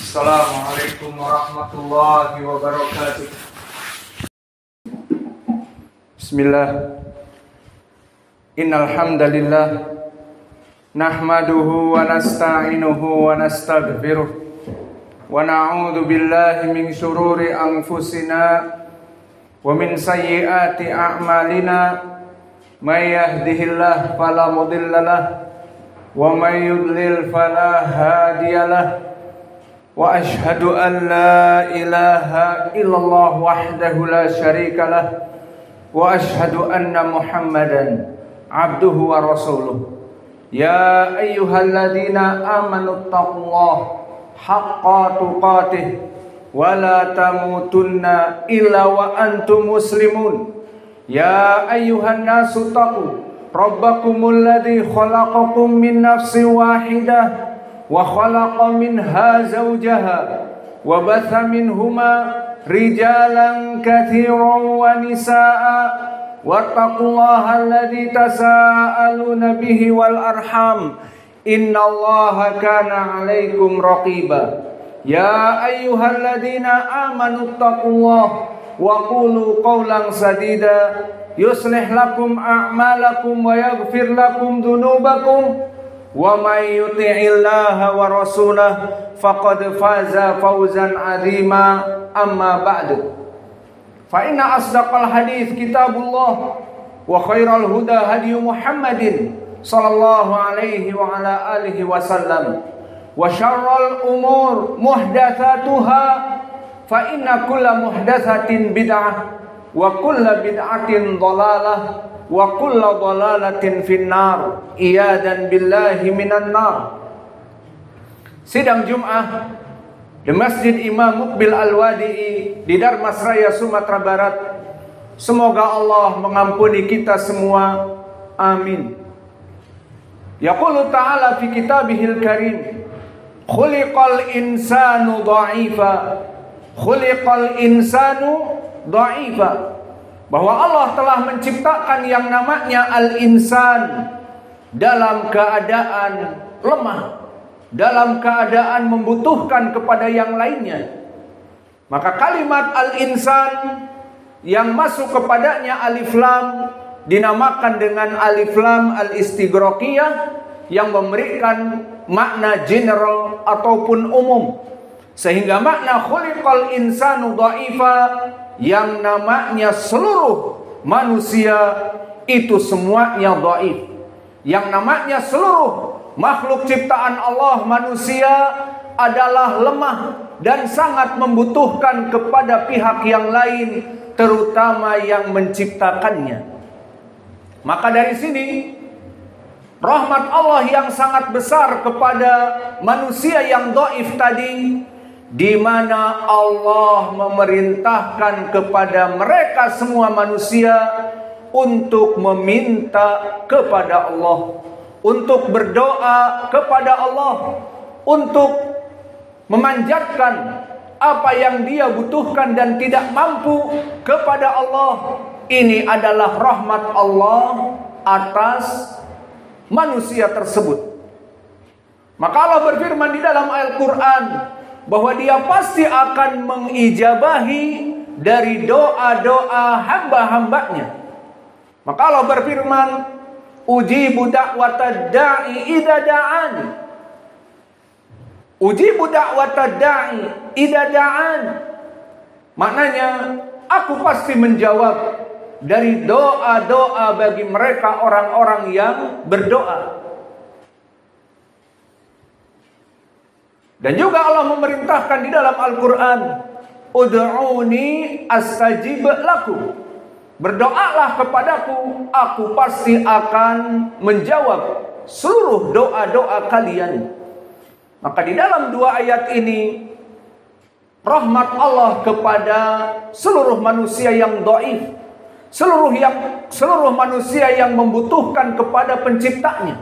Assalamualaikum warahmatullahi wabarakatuh. Bismillah. Innal hamdalillah nahmaduhu wa nasta'inuhu wa nastaghfiruh wa na'udzu billahi min shururi anfusina wa min sayyiati a'malina may yahdihillahu fala mudhillalah wa may yudlil fala hadiyalah. Wa ashhadu an la ilaha illallah wahdahu la syarika lah wa ashhadu anna Muhammadan abduhu wa rasuluh. Ya ayyuhalladzina amanu taqullaha haqqa tuqatih wa la tamutunna illa wa antum muslimun. Ya ayyuhan nasu taqu rabbakumul ladzi khalaqakum min nafsin wahidah wa khalaqa minha zawjaha wa batha minhuma rijalan katsiran wa nisaa wattaqullaha alladzi tasaaluna bihi wal arham innallaha kana 'alaikum raqiba. Ya ayyuhalladzina amanu taqullaha wa qulu qawlan sadida yuslih lakum a'malakum wa yaghfir lakum dhunubakum wa may yuti'illaha wa rasulahu faqad faza fawzan 'azima. Amma ba'du, fa inna asdaqal hadits kitabullah wa khairal huda hadyu Muhammadin sallallahu alaihi wa ala alihi wasallam wa syarrul umur muhdatsatuha fa inna kulla muhdatsatin bid'ah wa kulla bid'atin dhalalah wa kulla dhalalatin finnar. Iyadan billahi minan nar. Sidang Jum'ah di Masjid Imam Muqbil Al-Wadi'i di Darmasraya, Sumatera Barat. Semoga Allah mengampuni kita semua. Amin. Yaqulu ta'ala fi kitabihil karim, khuliqal insanu dha'ifa. Khuliqal insanu dha'ifa. Bahwa Allah telah menciptakan yang namanya al-insan dalam keadaan lemah, dalam keadaan membutuhkan kepada yang lainnya. Maka kalimat al-insan yang masuk kepadanya alif lam dinamakan dengan alif lam al-istighraqiyah yang memberikan makna general ataupun umum. Sehingga makna khuliqal insanu dha'ifa yang namanya seluruh manusia itu semuanya dhaif. Yang namanya seluruh makhluk ciptaan Allah manusia adalah lemah dan sangat membutuhkan kepada pihak yang lain, terutama yang menciptakannya. Maka dari sini rahmat Allah yang sangat besar kepada manusia yang dhaif tadi, di mana Allah memerintahkan kepada mereka semua manusia untuk meminta kepada Allah, untuk berdoa kepada Allah, untuk memanjatkan apa yang dia butuhkan dan tidak mampu kepada Allah. Ini adalah rahmat Allah atas manusia tersebut. Maka Allah berfirman di dalam Al-Quran bahwa dia pasti akan mengijabahi dari doa-doa hamba-hambanya. Maka Allah berfirman, ujibu da'watad da'i idza da'an. Ujibu da'watad da'i idza da'an. Maknanya, aku pasti menjawab dari doa-doa bagi mereka orang-orang yang berdoa. Dan juga Allah memerintahkan di dalam Al-Quran, ud'uni astajib lakum. Berdoalah kepadaku, aku pasti akan menjawab seluruh doa-doa kalian. Maka di dalam dua ayat ini, rahmat Allah kepada seluruh manusia yang dhaif, seluruh manusia yang membutuhkan kepada penciptanya,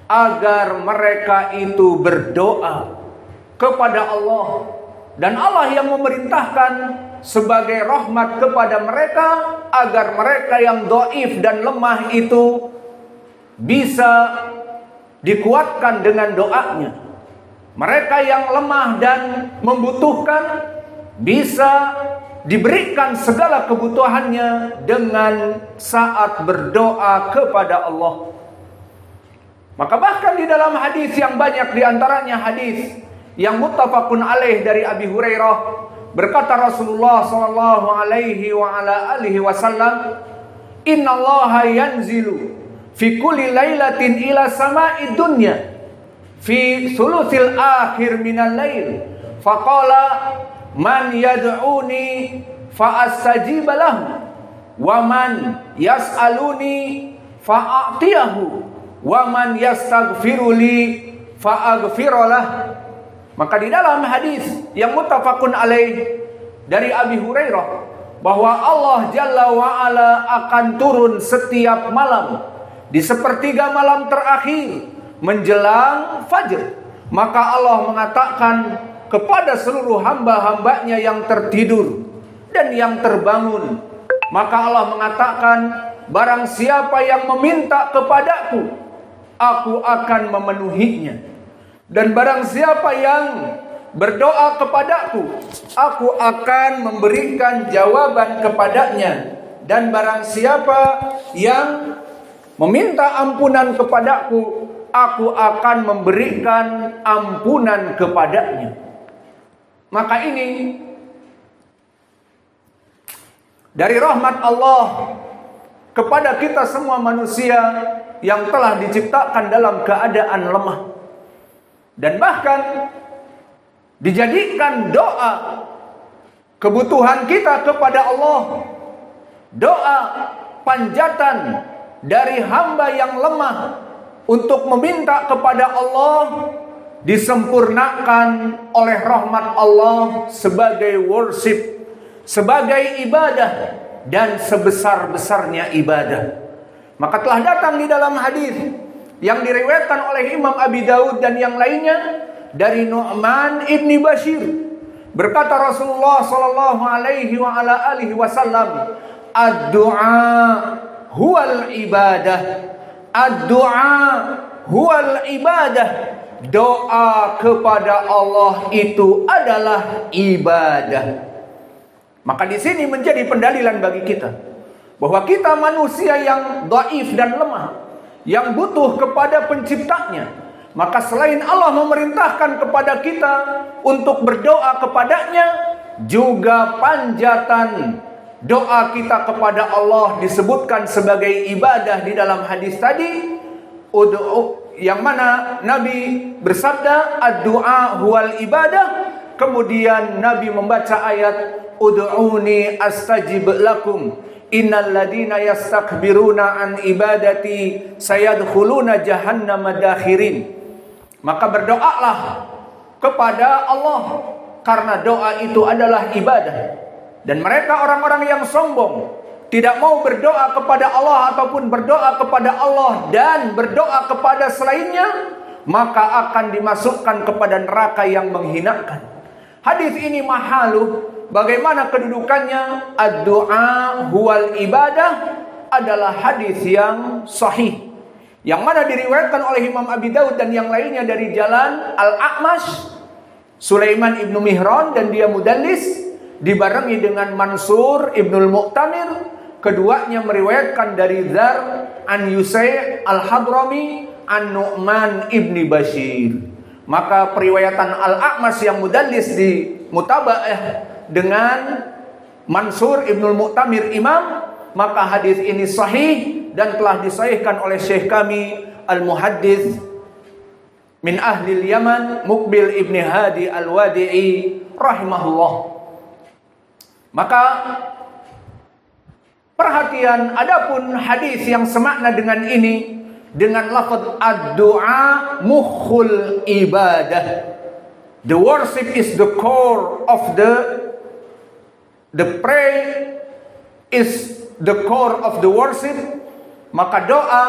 agar mereka itu berdoa kepada Allah. Dan Allah yang memerintahkan sebagai rahmat kepada mereka, agar mereka yang dhaif dan lemah itu bisa dikuatkan dengan doanya. Mereka yang lemah dan membutuhkan bisa diberikan segala kebutuhannya dengan saat berdoa kepada Allah. Maka bahkan di dalam hadis yang banyak, di antaranya hadis yang muttafaqun alaih dari Abi Hurairah, berkata Rasulullah sallallahu alaihi wa ala alihi wasallam, "Innallaha yanzilu fi kulli lailatin ila sama'id dunya fi thuluthil akhir minal lail faqala man yad'uni fa astajiba lahu wa man yas'aluni fa a'tiyahu wa man yastaghfiruli fa aghfiralah." Maka di dalam hadis yang muttafaqun alaih dari Abi Hurairah, bahwa Allah Jalla wa'ala akan turun setiap malam di sepertiga malam terakhir menjelang fajar. Maka Allah mengatakan kepada seluruh hamba-hambanya yang tertidur dan yang terbangun. Maka Allah mengatakan, barang siapa yang meminta kepadaku, aku akan memenuhinya. Dan barang siapa yang berdoa kepadaku, aku akan memberikan jawaban kepadanya. Dan barang siapa yang meminta ampunan kepadaku, aku akan memberikan ampunan kepadanya. Maka ini dari rahmat Allah kepada kita semua manusia yang telah diciptakan dalam keadaan lemah. Dan bahkan dijadikan doa kebutuhan kita kepada Allah, doa panjatan dari hamba yang lemah untuk meminta kepada Allah, disempurnakan oleh rahmat Allah sebagai worship, sebagai ibadah, dan sebesar-besarnya ibadah. Maka telah datang di dalam hadis yang diriwayatkan oleh Imam Abi Daud dan yang lainnya dari Nu'man ibni Bashir, berkata Rasulullah sallallahu alaihi wa ala alihi wasallam, ad-du'a huwal ibadah, ad-du'a huwal ibadah. Doa kepada Allah itu adalah ibadah. Maka di sini menjadi pendalilan bagi kita bahwa kita manusia yang dhaif dan lemah, yang butuh kepada penciptanya. Maka selain Allah memerintahkan kepada kita untuk berdoa kepadanya, juga panjatan doa kita kepada Allah disebutkan sebagai ibadah di dalam hadis tadi, yang mana Nabi bersabda ad-du'a huwal ibadah. Kemudian Nabi membaca ayat ud'uni astajib lakum innal ladina yastakbiruna an ibadati sayadkhuluna jahannama dakhirin. Maka berdoalah kepada Allah, karena doa itu adalah ibadah. Dan mereka orang-orang yang sombong, tidak mau berdoa kepada Allah ataupun berdoa kepada Allah dan berdoa kepada selainnya, maka akan dimasukkan kepada neraka yang menghinakan. Hadis ini mahaluh. Bagaimana kedudukannya? Ad-du'a huwal ibadah adalah hadis yang sahih, yang mana diriwayatkan oleh Imam Abi Daud dan yang lainnya dari jalan Al-A'mash Sulaiman ibnu Mihran, dan dia mudallis, dibarengi dengan Mansur ibnul Mu'tamir. Keduanya meriwayatkan dari Dzar an Yusai' al-Hadrami an Nu'man ibni Bashir. Maka periwayatan Al-A'mash yang mudallis di mutaba'ah dengan Mansur ibnul Mu'tamir imam, maka hadis ini sahih dan telah disahihkan oleh Syekh kami Al-Muhaddits min ahli Yaman Muqbil ibni Hadi Al-Wadi'i rahimahullah. Maka perhatian, adapun hadis yang semakna dengan ini dengan lafaz ad-du'a mukhul ibadah. The worship is the core of the prayer is the core of the worship. Maka doa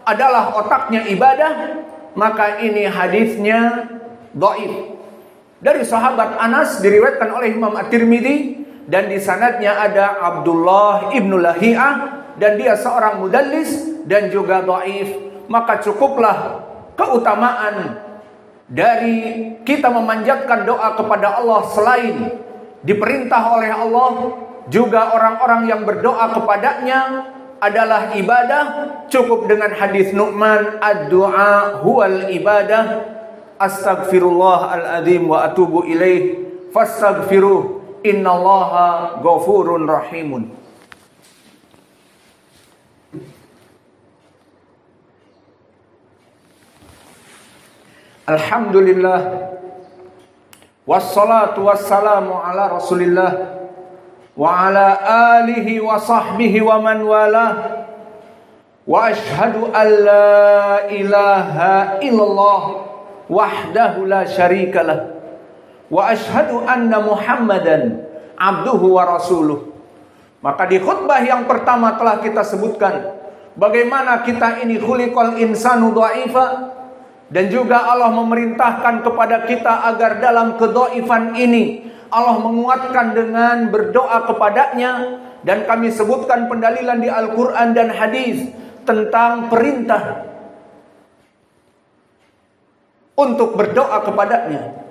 adalah otaknya ibadah. Maka ini hadisnya dhaif. Dari sahabat Anas diriwayatkan oleh Imam At-Tirmidzi, dan di sanadnya ada Abdullah ibnu Lahiyah, dan dia seorang mudallis dan juga dhaif. Maka cukuplah keutamaan dari kita memanjatkan doa kepada Allah selain diperintah oleh Allah, juga orang-orang yang berdoa kepadanya adalah ibadah. Cukup dengan hadis Nu'man, ad-du'a huwal ibadah, astaghfirullahaladzim wa atubu ilaih, fastaghfiruh, innallaha ghafurun rahimun. Alhamdulillah, wassalatu wassalamu ala rasulillah wa ala alihi wa sahbihi wa man walah, wa ashhadu an la ilaha illallah wahdahu la syarikalah, wa ashhadu anna Muhammadan abduhu wa rasuluh. Maka di khutbah yang pertama telah kita sebutkan bagaimana kita ini khuliqal insanu dha'ifa, dan juga Allah memerintahkan kepada kita agar dalam kedhaifan ini Allah menguatkan dengan berdoa kepadanya. Dan kami sebutkan pendalilan di Al-Quran dan hadis tentang perintah untuk berdoa kepadanya.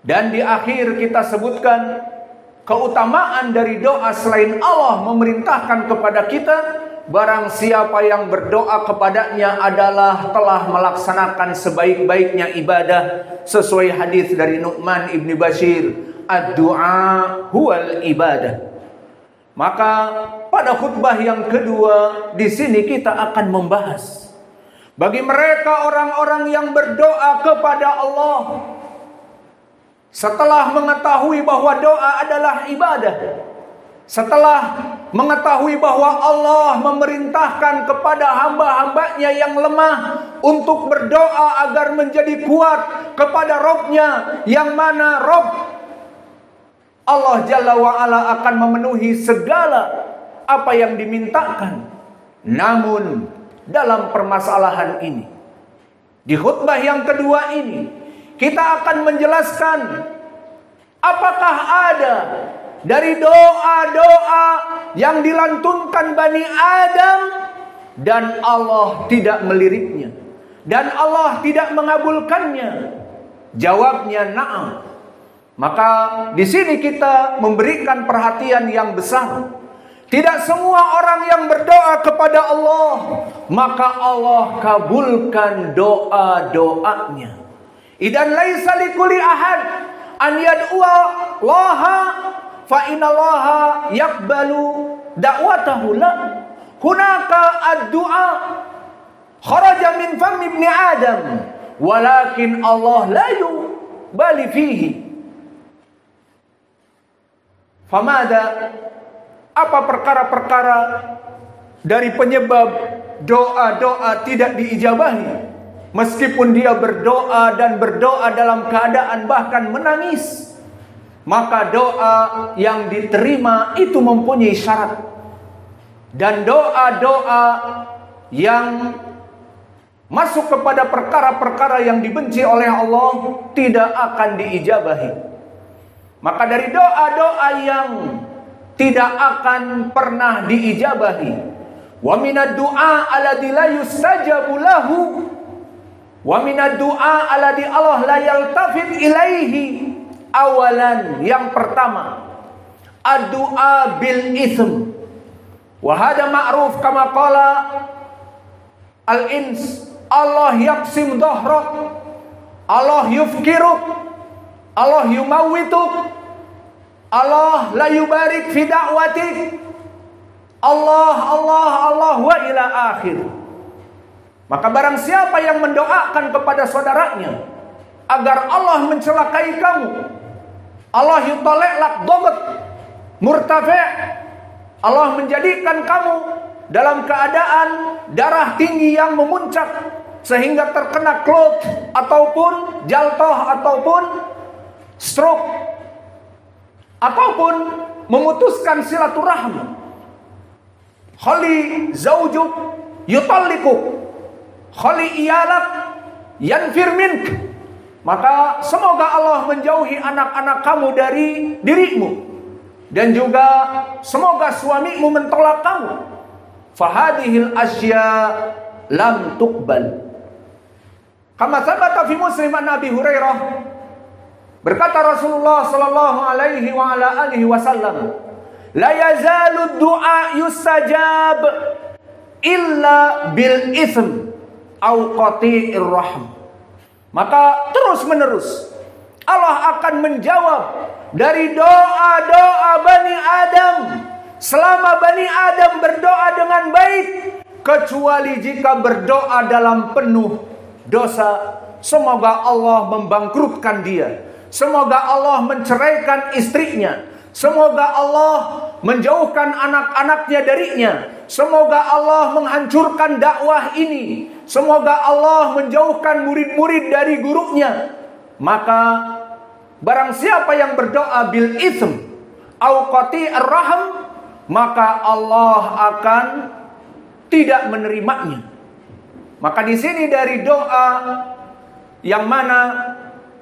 Dan di akhir kita sebutkan keutamaan dari doa selain Allah memerintahkan kepada kita. Barang siapa yang berdoa kepadanya adalah telah melaksanakan sebaik-baiknya ibadah, sesuai hadis dari Nu'man ibn Bashir, ad-du'a huwal ibadah. Maka pada khutbah yang kedua di sini kita akan membahas bagi mereka orang-orang yang berdoa kepada Allah setelah mengetahui bahwa doa adalah ibadah, setelah mengetahui bahwa Allah memerintahkan kepada hamba-hambanya yang lemah untuk berdoa agar menjadi kuat kepada Rabb-Nya, yang mana Rabb Allah Jalla wa'ala akan memenuhi segala apa yang dimintakan. Namun dalam permasalahan ini, di khutbah yang kedua ini, kita akan menjelaskan apakah ada dari doa-doa yang dilantunkan Bani Adam dan Allah tidak meliriknya, dan Allah tidak mengabulkannya. Jawabnya na'am. Maka di sini kita memberikan perhatian yang besar. Tidak semua orang yang berdoa kepada Allah maka Allah kabulkan doa-doanya. Idan laisa likulli ahad an yad'a laha fa innallaha yaqbalu da'watahu la. Hunaka ad-du'a kharaja min fam ibni Adam walakin Allah la yubali fihi. Famada, apa perkara-perkara dari penyebab doa-doa tidak diijabahi meskipun dia berdoa dan berdoa dalam keadaan bahkan menangis? Maka doa yang diterima itu mempunyai syarat. Dan doa-doa yang masuk kepada perkara-perkara yang dibenci oleh Allah tidak akan diijabahi. Maka dari doa-doa yang tidak akan pernah diijabahi, wa minad du'a alladzi la yustajabu lahu, wa minad du'a alladzi Allah la yaltafit ilaihi. Awalan, yang pertama, ad-du'a bil ism. Wa hada ma'ruf kama qala al-ins, Allah yaqsim dhahrak, Allah yufkiruk, Allah yumawwituk, Allah la yubarik fi da'watik, Allah wa ila akhir. Maka barang siapa yang mendoakan kepada saudaranya agar Allah mencelakai kamu, Allah yutalek lak dobat murtafi', Allah menjadikan kamu dalam keadaan darah tinggi yang memuncak sehingga terkena clot ataupun jaltoh ataupun stroke ataupun memutuskan silaturahmi. Khali zaujuk yutalliku, khali iyalak yanfir mink. Maka semoga Allah menjauhi anak-anak kamu dari dirimu, dan juga semoga suamimu mentolak kamu. Fahadihil asya lam tuqbal. Kama sabata fi Muslim an Abi Hurairah, berkata Rasulullah sallallahu alaihi wa ala alihi wasallam, la yazalu du'a yustajab illa bil ithm au qati'ir rahm. Maka terus menerus Allah akan menjawab dari doa-doa Bani Adam selama Bani Adam berdoa dengan baik, kecuali jika berdoa dalam penuh dosa. Semoga Allah membangkrutkan dia, semoga Allah menceraikan istrinya, semoga Allah menjauhkan anak-anaknya darinya, semoga Allah menghancurkan dakwah ini, semoga Allah menjauhkan murid-murid dari gurunya. Maka barang siapa yang berdoa bil ithm au qati'ir rahm, maka Allah akan tidak menerimanya. Maka di sini dari doa yang mana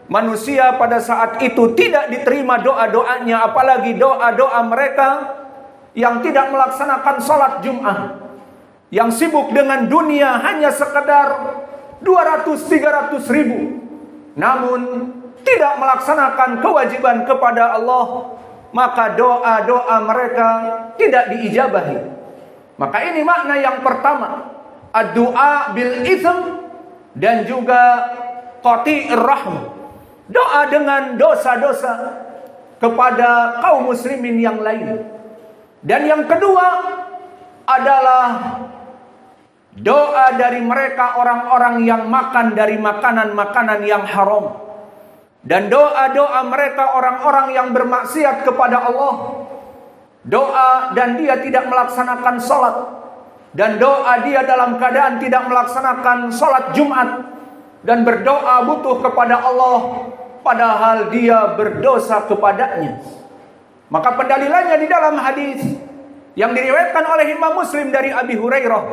manusia pada saat itu tidak diterima doa-doanya, apalagi doa-doa mereka yang tidak melaksanakan sholat Jum'ah, yang sibuk dengan dunia hanya sekedar 200-300 ribu, namun tidak melaksanakan kewajiban kepada Allah, maka doa-doa mereka tidak diijabahi. Maka ini makna yang pertama, ad-du'a bil ithm dan juga qati'ir rahm, doa dengan dosa-dosa kepada kaum muslimin yang lain. Dan yang kedua adalah doa dari mereka orang-orang yang makan dari makanan-makanan yang haram. Dan doa-doa mereka orang-orang yang bermaksiat kepada Allah. Doa dan dia tidak melaksanakan sholat, dan doa dia dalam keadaan tidak melaksanakan sholat Jumat, dan berdoa butuh kepada Allah padahal dia berdosa kepadanya. Maka pendalilannya di dalam hadis yang diriwayatkan oleh Imam Muslim dari Abi Hurairah,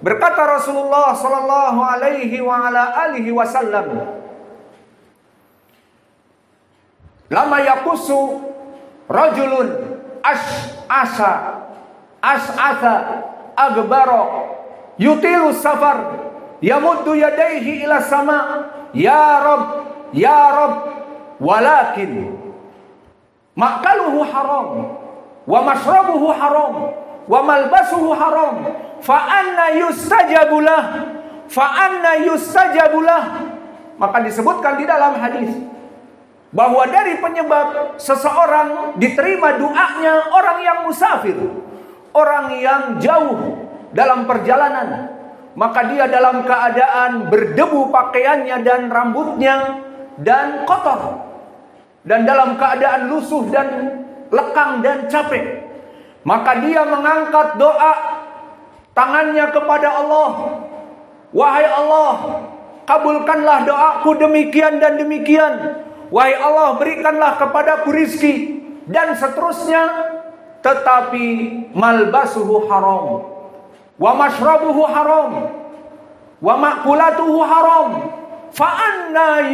berkata Rasulullah sallallahu alaihi wa ala alihi wasallam, lama yaqusu rajulun as'asa agbara yutilu safar yamuddu yadayhi ila sama ya rab walakin makaluhu haram wa mashrabuhu haram wa malbasuhu haram fa anna yustajabu lah. Maka disebutkan di dalam hadis bahwa dari penyebab seseorang diterima doanya orang yang musafir, orang yang jauh dalam perjalanan, maka dia dalam keadaan berdebu pakaiannya dan rambutnya dan kotor, dan dalam keadaan lusuh dan lekang dan capek, maka dia mengangkat doa tangannya kepada Allah, wahai Allah, kabulkanlah doaku demikian dan demikian. Wahai Allah, berikanlah kepadaku rizki, dan seterusnya. Tetapi malbasuhu haram, wa mashrabuhu haram, wa makulatuhu haram, fa anna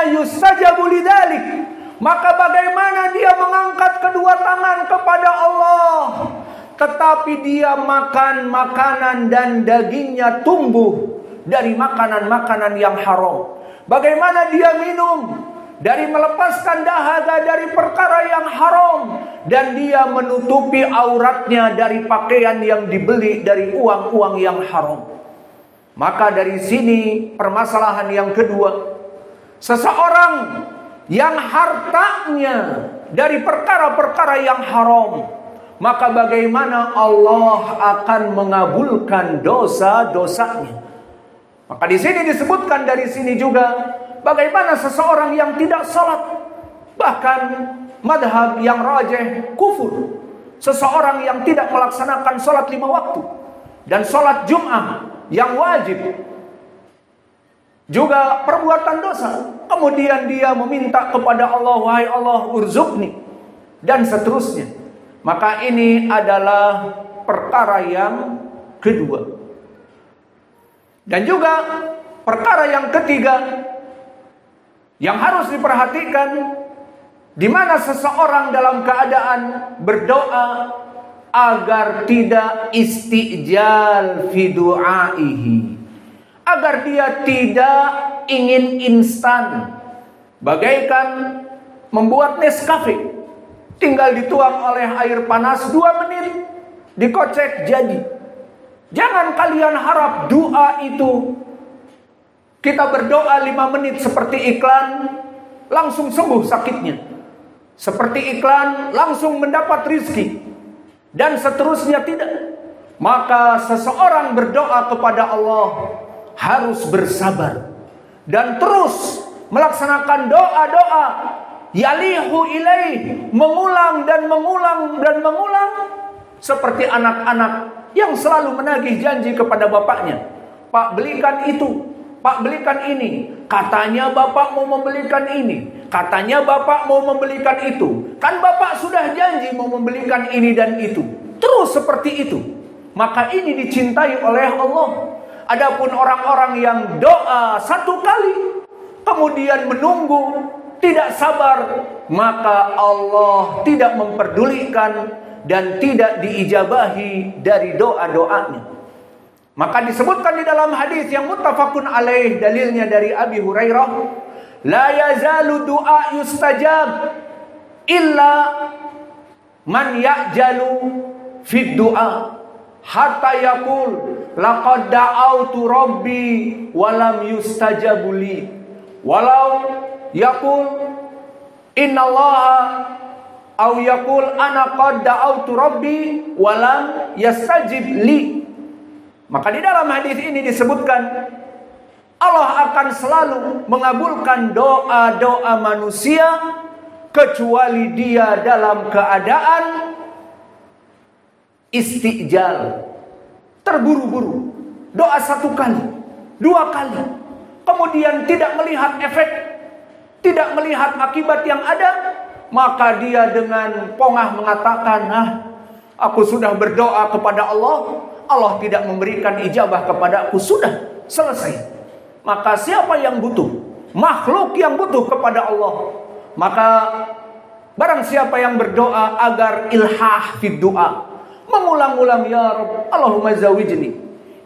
yustajabu lidalik. Maka bagaimana dia mengangkat kedua tangan kepada Allah, tetapi dia makan makanan dan dagingnya tumbuh dari makanan-makanan yang haram. Bagaimana dia minum dari melepaskan dahaga dari perkara yang haram, dan dia menutupi auratnya dari pakaian yang dibeli dari uang-uang yang haram. Maka dari sini permasalahan yang kedua, seseorang yang hartanya dari perkara-perkara yang haram, maka bagaimana Allah akan mengabulkan dosa-dosanya. Maka di sini disebutkan dari sini juga bagaimana seseorang yang tidak salat, bahkan madhab yang rajih kufur, seseorang yang tidak melaksanakan salat 5 waktu dan salat Jum'ah yang wajib juga perbuatan dosa. Kemudian dia meminta kepada Allah, wahai Allah urzukni, dan seterusnya. Maka ini adalah perkara yang kedua. Dan juga perkara yang ketiga yang harus diperhatikan, di mana seseorang dalam keadaan berdoa agar tidak istijal fi du'aihi, agar dia tidak ingin instan, bagaikan membuat Nescafe, tinggal dituang oleh air panas 2 menit, dikocek jadi. Jangan kalian harap doa itu kita berdoa 5 menit seperti iklan langsung sembuh sakitnya, seperti iklan langsung mendapat rizki, dan seterusnya. Tidak. Maka seseorang berdoa kepada Allah harus bersabar dan terus melaksanakan doa-doa yalihu ilaih, mengulang dan mengulang dan mengulang, seperti anak-anak yang selalu menagih janji kepada bapaknya. Pak, belikan itu, Pak, belikan ini. Katanya bapak mau membelikan ini, katanya bapak mau membelikan itu, kan bapak sudah janji mau membelikan ini dan itu. Terus seperti itu. Maka ini dicintai oleh Allah. Adapun orang-orang yang doa 1 kali kemudian menunggu, tidak sabar, maka Allah tidak memperdulikan dan tidak diijabahi dari doa-doanya. Maka disebutkan di dalam hadis yang muttafaqun alaih, dalilnya dari Abi Hurairah, la yazalu du'a yustajab illa man ya'jalu fid du'a hatta yaqul laqad da'autu rabbi walam yustajabu li, walau yaqul innallaha au yaqul ana qad da'autu rabbi walam yastajib li. Maka di dalam hadis ini disebutkan Allah akan selalu mengabulkan doa-doa manusia kecuali dia dalam keadaan istijal, terburu-buru. Doa 1 kali, 2 kali, kemudian tidak melihat efek, tidak melihat akibat yang ada, maka dia dengan pongah mengatakan, aku sudah berdoa kepada Allah, Allah tidak memberikan ijabah kepadaku, sudah selesai. Maka siapa yang butuh? Makhluk yang butuh kepada Allah. Maka barang siapa yang berdoa agar ilhah fid doa, mengulang-ulang, ya Rabb Allahumma zawijni,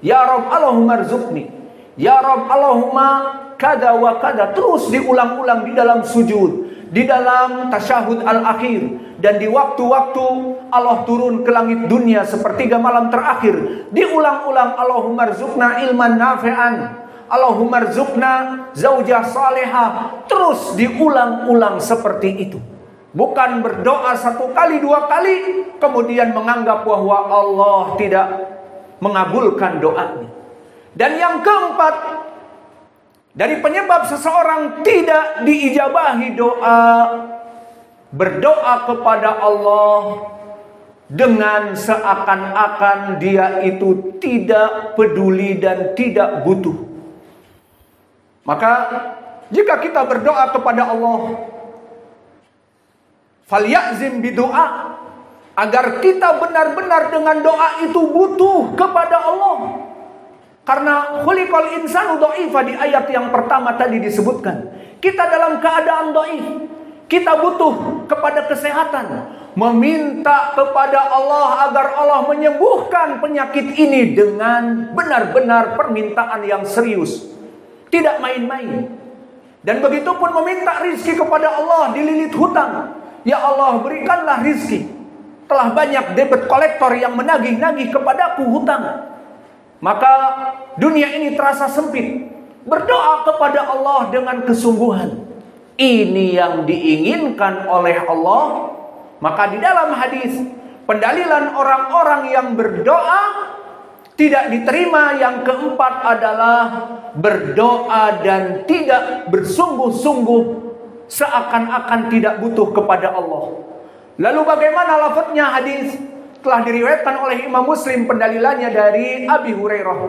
ya Rabb Allahumma rzuqni, ya Rabb Allahumma kada wa kada, terus diulang-ulang di dalam sujud, di dalam tasyahud al-akhir, dan di waktu-waktu Allah turun ke langit dunia sepertiga malam terakhir, diulang-ulang, Allahumma rzuqna ilman nafi'an, Allahumma rzuqna zaujah salihah, terus diulang-ulang seperti itu. Bukan berdoa 1 kali, 2 kali kemudian menganggap bahwa Allah tidak mengabulkan doanya. Dan yang keempat, dari penyebab seseorang tidak diijabahi doa, berdoa kepada Allah dengan seakan-akan dia itu tidak peduli dan tidak butuh. Maka jika kita berdoa kepada Allah, falyazim bidoa, agar kita benar-benar dengan doa itu butuh kepada Allah. Karena khuliqal insanu dha'ifa, di ayat yang pertama tadi disebutkan, kita dalam keadaan dhaif, kita butuh kepada kesehatan, meminta kepada Allah agar Allah menyembuhkan penyakit ini dengan benar-benar permintaan yang serius, tidak main-main. Dan begitu pun meminta rizki kepada Allah, dililit hutang, ya Allah berikanlah rizki, telah banyak debit kolektor yang menagih-nagih kepadaku hutang. Maka dunia ini terasa sempit. Berdoa kepada Allah dengan kesungguhan, ini yang diinginkan oleh Allah. Maka di dalam hadis, pendalilan orang-orang yang berdoa tidak diterima yang keempat adalah berdoa dan tidak bersungguh-sungguh, seakan-akan tidak butuh kepada Allah. Lalu bagaimana lafadznya hadis? Telah diriwayatkan oleh Imam Muslim, pendalilannya dari Abi Hurairah.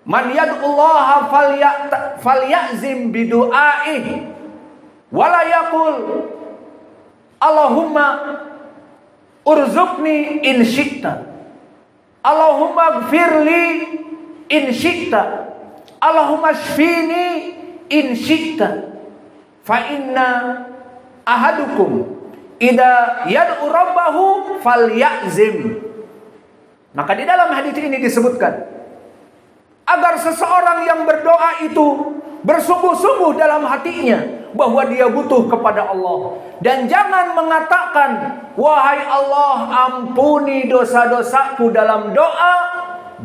Man yad'ullaha falyazim bidu'aih wala yaqul Allahumma urzuqni in syi'ta, Allahumma gfirli in syi'ta, Allahumma shfini in syi'ta, fa inna ahadukum idza yad'u rabbahu falyazim. Maka di dalam hadis ini disebutkan, agar seseorang yang berdoa itu bersungguh-sungguh dalam hatinya bahwa dia butuh kepada Allah. Dan jangan mengatakan, wahai Allah, ampuni dosa-dosaku dalam doa.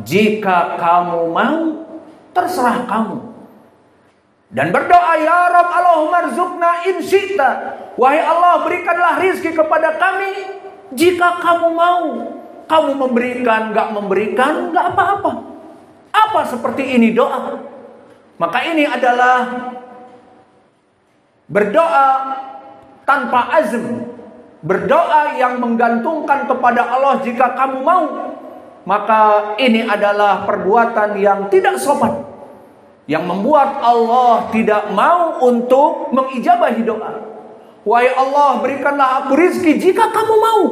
Jika kamu mau, terserah kamu. Dan berdoa, ya Rabb, Allahumma rzuqna in syi'ta. Wahai Allah, berikanlah rizki kepada kami jika kamu mau. Kamu memberikan, gak memberikan, gak apa-apa. Apa seperti ini doa? Maka ini adalah berdoa tanpa azm. Berdoa yang menggantungkan kepada Allah jika kamu mau. Maka ini adalah perbuatan yang tidak sopan, yang membuat Allah tidak mau untuk mengijabahi doa. Wahai Allah, berikanlah aku rizki jika kamu mau.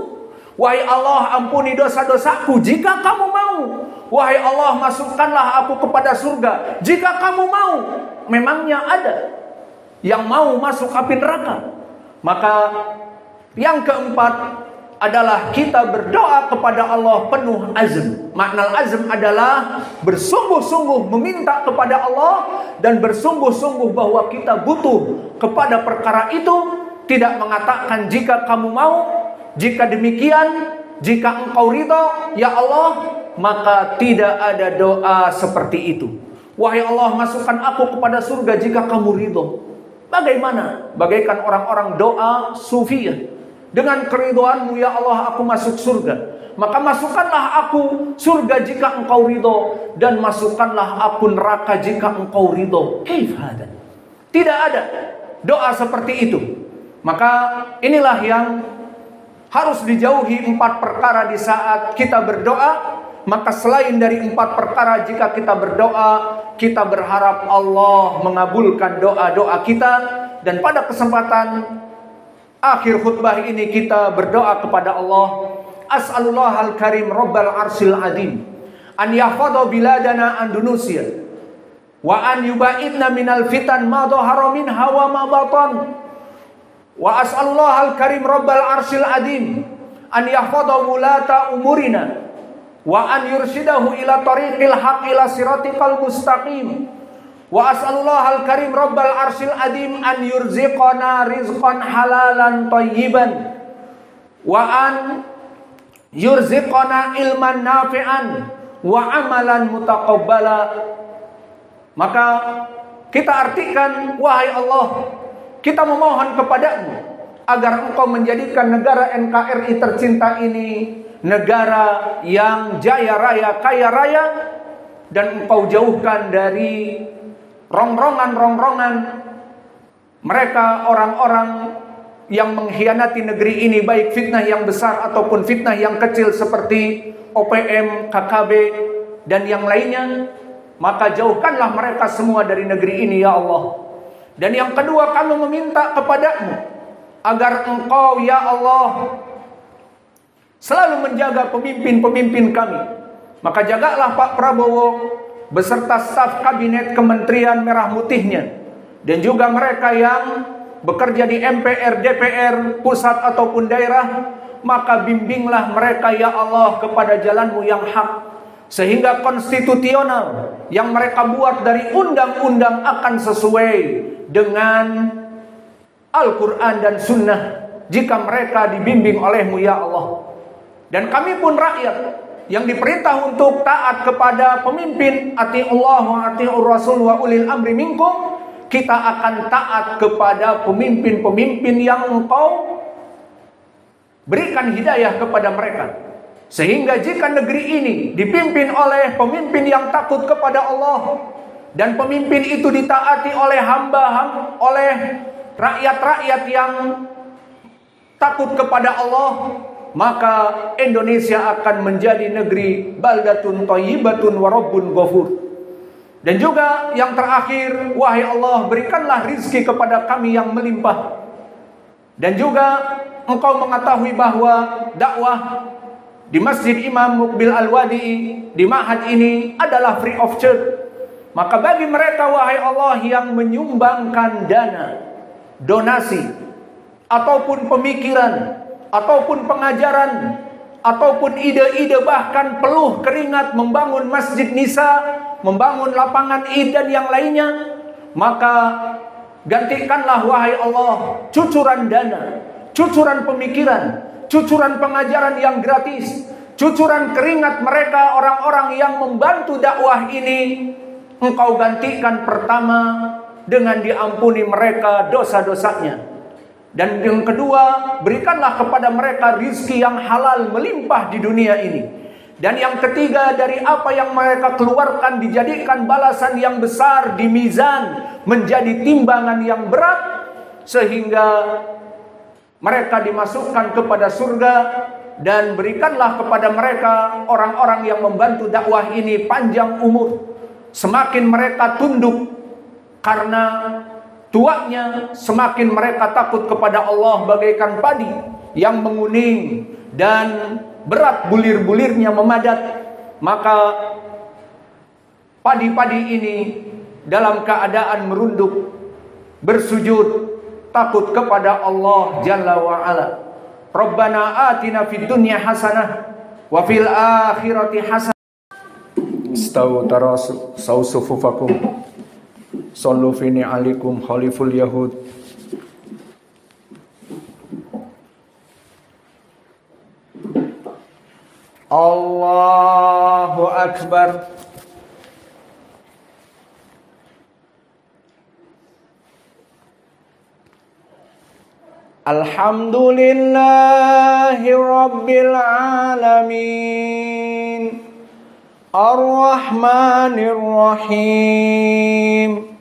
Wahai Allah, ampuni dosa-dosaku jika kamu mau. Wahai Allah, masukkanlah aku kepada surga jika kamu mau. Memangnya ada yang mau masuk api neraka? Maka yang keempat adalah kita berdoa kepada Allah penuh azm. Makna azm adalah bersungguh-sungguh meminta kepada Allah dan bersungguh-sungguh bahwa kita butuh kepada perkara itu. Tidak mengatakan jika kamu mau, jika demikian, jika engkau ridha, ya Allah, maka tidak ada doa seperti itu. Wahai Allah, masukkan aku kepada surga jika kamu ridha. Bagaimana? Bagaikan orang-orang doa sufiyah. Dengan keridhoanmu ya Allah aku masuk surga. Maka masukkanlah aku surga jika engkau ridho, dan masukkanlah aku neraka jika engkau ridho. Kaif hada? Tidak ada doa seperti itu. Maka inilah yang harus dijauhi 4 perkara di saat kita berdoa. Maka selain dari 4 perkara, jika kita berdoa, kita berharap Allah mengabulkan doa-doa kita. Dan pada kesempatan akhir khutbah ini kita berdoa kepada Allah. As'alullahal karim rabbal arsyil azim an yahfadha biladana Indonesia wa an yubaidna minal fitan ma dhahara minha wa ma batan. Wa as'alullahal karim rabbal arsyil azim an yahfadha wulata umurina wa an yursidahu ila tariqil haq ila siratikal mustaqim. Wa as'alullahal karim rabbal arsyil azim an yurziqana rizqan halalan thayyiban wa an yurziqana ilman nafi'an wa amalan mutaqabbala. Maka kita artikan, wahai Allah, kita memohon kepadamu agar engkau menjadikan negara NKRI tercinta ini negara yang jaya raya, kaya raya, dan engkau jauhkan dari rongrongan-rongrongan mereka, orang-orang yang mengkhianati negeri ini, baik fitnah yang besar ataupun fitnah yang kecil seperti OPM, KKB, dan yang lainnya. Maka jauhkanlah mereka semua dari negeri ini ya Allah. Dan yang kedua, kami meminta kepadamu agar engkau ya Allah selalu menjaga pemimpin-pemimpin kami. Maka jagalah Pak Prabowo beserta staf kabinet Kementerian Merah Putihnya, dan juga mereka yang bekerja di MPR, DPR, pusat ataupun daerah. Maka bimbinglah mereka ya Allah kepada jalanmu yang hak, sehingga konstitusional yang mereka buat dari undang-undang akan sesuai dengan Al-Quran dan Sunnah jika mereka dibimbing olehmu ya Allah. Dan kami pun rakyat yang diperintah untuk taat kepada pemimpin, atiullah wa atiur rasul wa ulil amri minkum, kita akan taat kepada pemimpin-pemimpin yang engkau berikan hidayah kepada mereka. Sehingga jika negeri ini dipimpin oleh pemimpin yang takut kepada Allah, dan pemimpin itu ditaati oleh hamba-hamba, oleh rakyat-rakyat yang takut kepada Allah, maka Indonesia akan menjadi negeri baldatun thayyibatun wa rabbun ghafur. Dan juga yang terakhir, wahai Allah, berikanlah rizki kepada kami yang melimpah. Dan juga engkau mengetahui bahwa dakwah di Masjid Imam Muqbil Al-Wadi'i di Ma'had ini adalah free of charge. Maka bagi mereka wahai Allah yang menyumbangkan dana, donasi, ataupun pemikiran, ataupun pengajaran, ataupun ide-ide, bahkan peluh keringat membangun Masjid Nisa, membangun lapangan dan yang lainnya, maka gantikanlah wahai Allah cucuran dana, cucuran pemikiran, cucuran pengajaran yang gratis, cucuran keringat mereka orang-orang yang membantu dakwah ini. Engkau gantikan pertama dengan diampuni mereka dosa-dosanya. Dan yang kedua, berikanlah kepada mereka rizki yang halal melimpah di dunia ini. Dan yang ketiga, dari apa yang mereka keluarkan dijadikan balasan yang besar di mizan, menjadi timbangan yang berat, sehingga mereka dimasukkan kepada surga. Dan berikanlah kepada mereka orang-orang yang membantu dakwah ini panjang umur, semakin mereka tunduk karena tuanya, semakin mereka takut kepada Allah bagaikan padi yang menguning dan berat bulir-bulirnya memadat. Maka padi-padi ini dalam keadaan merunduk, bersujud, takut kepada Allah Jalla wa'ala. Rabbana atina fid dunya hasanah wa fil akhirati hasanah. Istawu tarasu sawsufufakum sallu fi ni'alikum khaliful yahud. Allahu akbar. Alhamdulillahi rabbil alamin, ar-rahmanir rahim,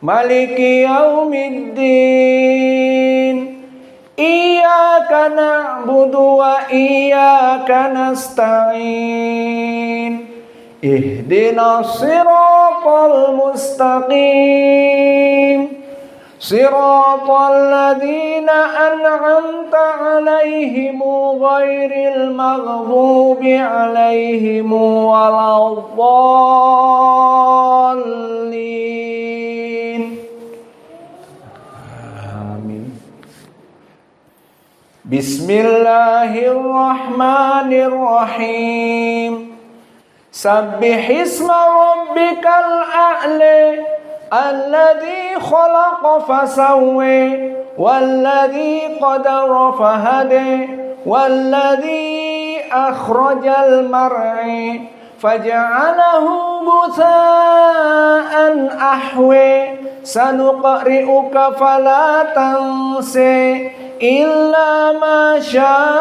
maliki yaumiddin, iyyaka na'budu wa iyyaka nasta'in, ihdinas siratal mustaqim, siratal ladzina an'amta 'alaihim ghairil maghdubi 'alaihim waladdallin. Amin. Bismillahirrahmanirrahim. Sabbihisma rabbikal a'la alladzi khalaqa fasawwa walladzi qadara fahada walladzi akhrajal mar'a faja'alahu ghutha'an ahwa sanuqri'uka fala tansa illa ma syaa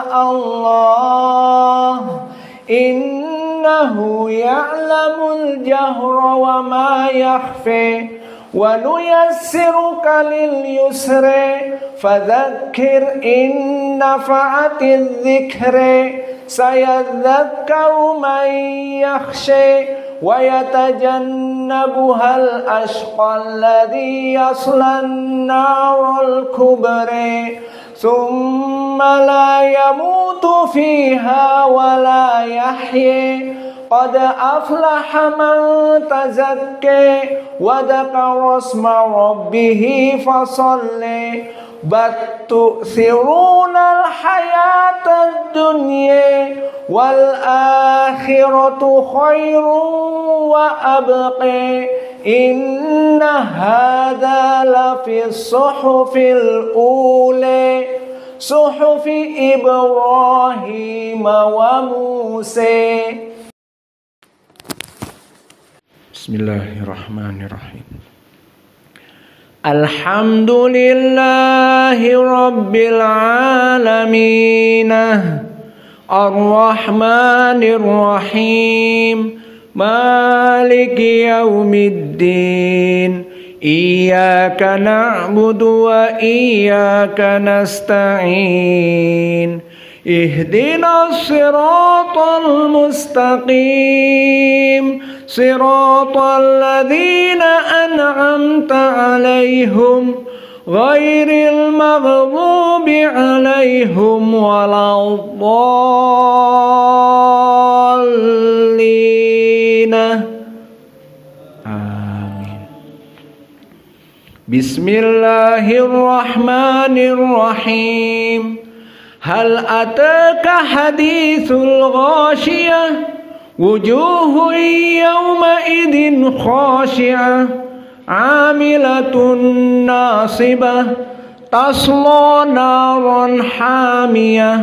Allah innahu ya'lamul jahra wa ma yakhfa wa nuyassiruka lil yusra fadhakkir in nafa'atiz dhikra sayadhakkaru man yakhsha wa yatajannabuhal ashqa alladhi yaslan naral kubra thumma la yamutu fiha wa la yahya qad aflaha man tazakka wa dzakara isma rabbih fasalla bal tu'thirunal hayatad dunya wal akhiratu khairun wa abqa inna hadza lafi suhufil ula suhufi Ibrahim wa Musa. Bismillahirrahmanirrahim. Alhamdulillahi rabbil alamin, ar-rahmanir rahim, maliki yaumiddin, iyyaka na'budu wa iyyaka nasta'in, ihdinas siratal mustaqim, siratal ladzina an'amta 'alaihim ghairil maghdubi 'alaihim waladdallin. Amin. Bismillahirrahmanirrahim. Hal ataka hadithul ghashiyah wujuhun yawmaidin khashi'ah amilatun nasibah tasla naran hamiyah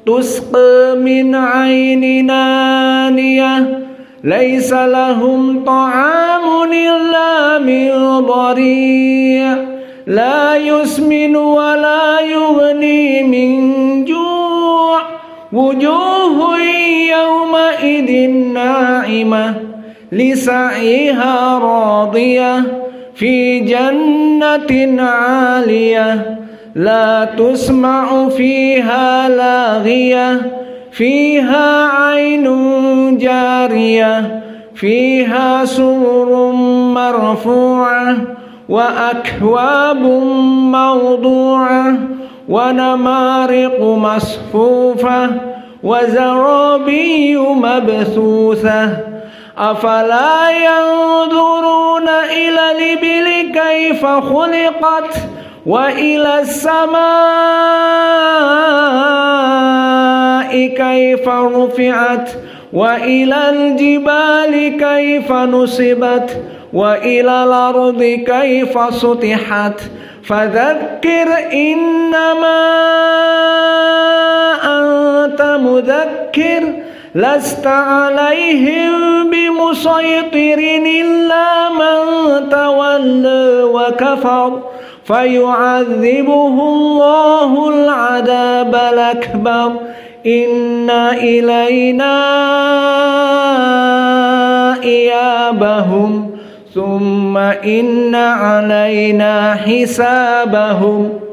tusqa min 'ainin aniyah laisa lahum ta'amun illa min dhari' la yusmin wa la yughni min ju' wujuhun yawmaidin na'imah li sa'iha radiyah fi jannatin 'aliyah la tusma'u fiha laghiyah fiha 'ainun jariyah fiha sururun marfu'ah wa akwabun mawdu'ah wa namariqu masfufah wa zarabiyyu mabthusah afala yanzuruna ila al-ibili kayfa khuliqat wa ila as-samaa'i kayfa rufi'at wa ila al-jibali kayfa nusibat wa ila al-ardi kayfa sutihat fadzakkir innama anta mudzakkir lasta alaihim bimusaytirin illa man tawalla wa kafar fayu'adzibuhu Allahul 'adzabal akbar inna ilayna iyabahum thumma inna alaina hisabahum.